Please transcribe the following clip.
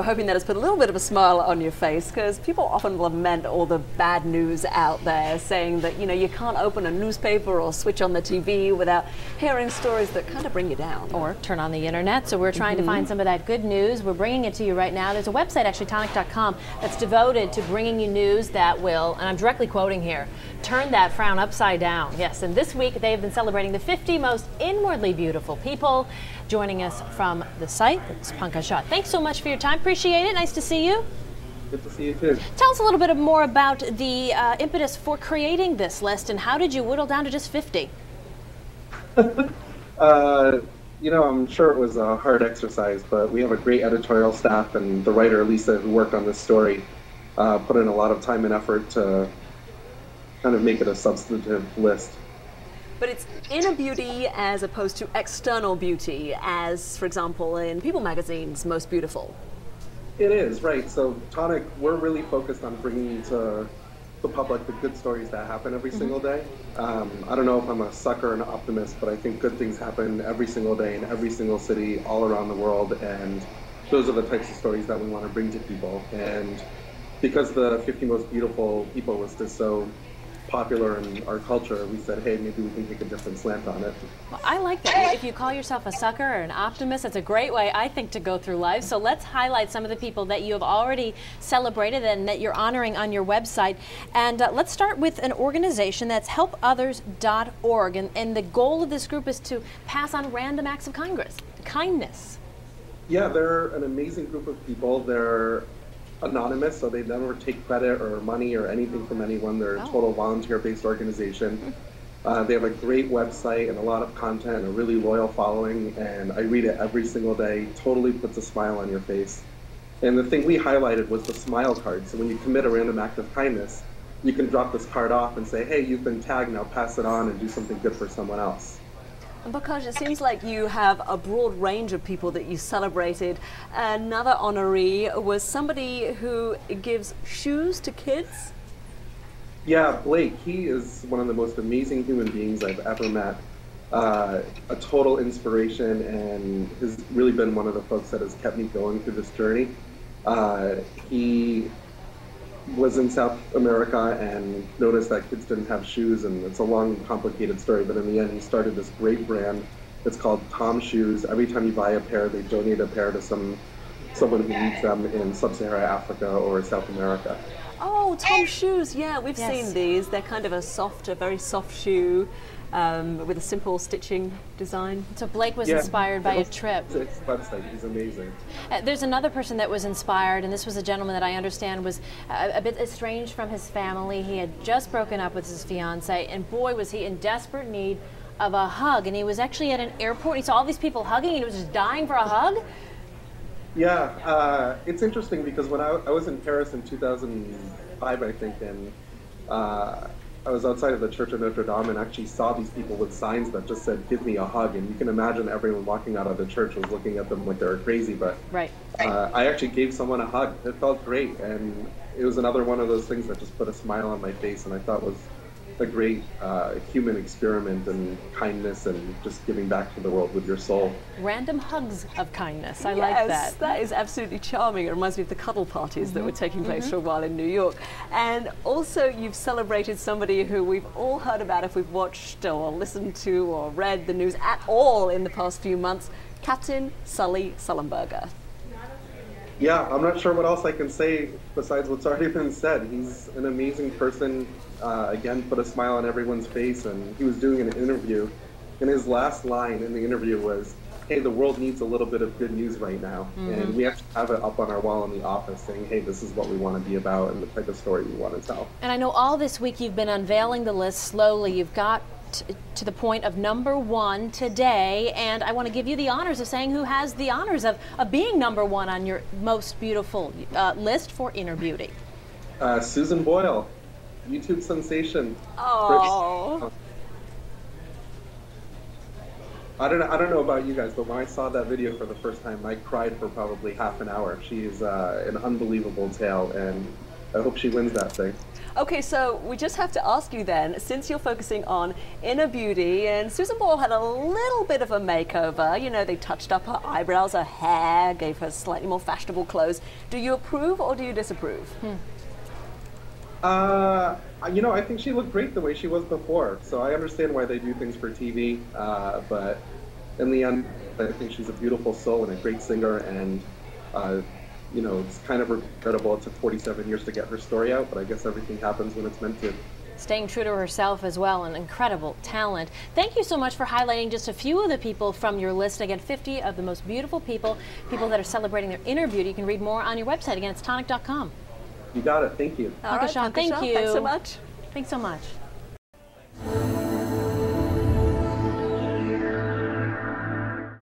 we're hoping that has put a little bit of a smile on your face, because people often lament all the bad news out there, saying that, you know, you can't open a newspaper or switch on the TV without hearing stories that kind of bring you down. Or turn on the internet. So we're trying to find some of that good news. We're bringing it to you right now. There's a website, actually, tonic.com, that's devoted to bringing you news that will, and I'm directly quoting here, turn that frown upside down. Yes, and this week they've been celebrating the 50 most inwardly beautiful people. Joining us from the site, it's Pankaj Shah. Thanks so much for your time. Appreciate it. Nice to see you. Good to see you too. Tell us a little bit more about the impetus for creating this list, and how did you whittle down to just 50? You know, I'm sure it was a hard exercise, but we have a great editorial staff, and the writer, Lisa, who worked on this story, put in a lot of time and effort to kind of make it a substantive list. But it's inner beauty as opposed to external beauty, as, for example, in People magazine's Most Beautiful. It is, right. So Tonic, we're really focused on bringing to the public the good stories that happen every single day. I don't know if I'm a sucker or an optimist, but I think good things happen every single day in every single city all around the world, and those are the types of stories that we want to bring to people. And because the 50 most beautiful people list is so popular in our culture, we said, hey, maybe we can take a different slant on it. Well, I like that. If you call yourself a sucker or an optimist, that's a great way, I think, to go through life. So let's highlight some of the people that you have already celebrated and that you're honoring on your website. And let's start with an organization that's helpothers.org. And the goal of this group is to pass on random acts of kindness. Yeah, they're an amazing group of people. They're anonymous, so they never take credit or money or anything from anyone. They're a total volunteer-based organization. They have a great website and a lot of content and a really loyal following, and I read it every single day. Totally puts a smile on your face. And the thing we highlighted was the smile card. So when you commit a random act of kindness, you can drop this card off and say, hey, you've been tagged, now pass it on and do something good for someone else. And Pankaj, it seems like you have a broad range of people that you celebrated. Another honoree was somebody who gives shoes to kids. Yeah, Blake, he is one of the most amazing human beings I've ever met. A total inspiration, and has really been one of the folks that has kept me going through this journey. He was in South America and noticed that kids didn't have shoes, and it's a long, complicated story, but in the end he started this great brand. It's called Tom Shoes. Every time you buy a pair, they donate a pair to someone who needs them in Sub-Saharan Africa or South America. Oh, Tom Shoes, yeah, we've seen these. They're kind of a very soft shoe with a simple stitching design. So Blake was inspired by a trip. It's website. He's amazing. There's another person that was inspired, and this was a gentleman that I understand was a bit estranged from his family. He had just broken up with his fiance, and boy, was he in desperate need of a hug. And he was actually at an airport. He saw all these people hugging, and he was just dying for a hug. Yeah, it's interesting because when I was in Paris in 2005, I think, and I was outside of the Church of Notre Dame and actually saw these people with signs that just said, give me a hug. And you can imagine everyone walking out of the church was looking at them like they were crazy. But I actually gave someone a hug. It felt great. And it was another one of those things that just put a smile on my face, and I thought was a great human experiment and kindness and just giving back to the world with your soul. Random hugs of kindness. I like that. That is absolutely charming. It reminds me of the cuddle parties that were taking place for a while in New York. And also you've celebrated somebody who we've all heard about if we've watched or listened to or read the news at all in the past few months, Captain Sully Sullenberger. Yeah, I'm not sure what else I can say besides what's already been said. He's an amazing person. Again, put a smile on everyone's face, and he was doing an interview, and his last line in the interview was, hey, the world needs a little bit of good news right now. And we actually have it up on our wall in the office saying, hey, this is what we want to be about and the type of story we want to tell. And I know all this week you've been unveiling the list slowly. You've got to the point of #1 today, and I want to give you the honors of saying who has the honors of being #1 on your most beautiful list for inner beauty. Susan Boyle, YouTube sensation. Oh. I don't know about you guys, but when I saw that video for the first time, I cried for probably half an hour. She is an unbelievable tale, and I hope she wins that thing. Okay, so we just have to ask you then, since you're focusing on inner beauty, and Susan Boyle had a little bit of a makeover, you know, they touched up her eyebrows, her hair, gave her slightly more fashionable clothes. Do you approve or do you disapprove? You know, I think she looked great the way she was before, so I understand why they do things for TV, but in the end, I think she's a beautiful soul and a great singer, and you know, it's kind of regrettable it took 47 years to get her story out, but I guess everything happens when it's meant to. Staying true to herself as well, an incredible talent. Thank you so much for highlighting just a few of the people from your list. Again, 50 of the most beautiful people, people that are celebrating their inner beauty. You can read more on your website. Again, it's tonic.com. You got it. Thank you. All right, Sean, thank you. Thanks so much. Thanks so much.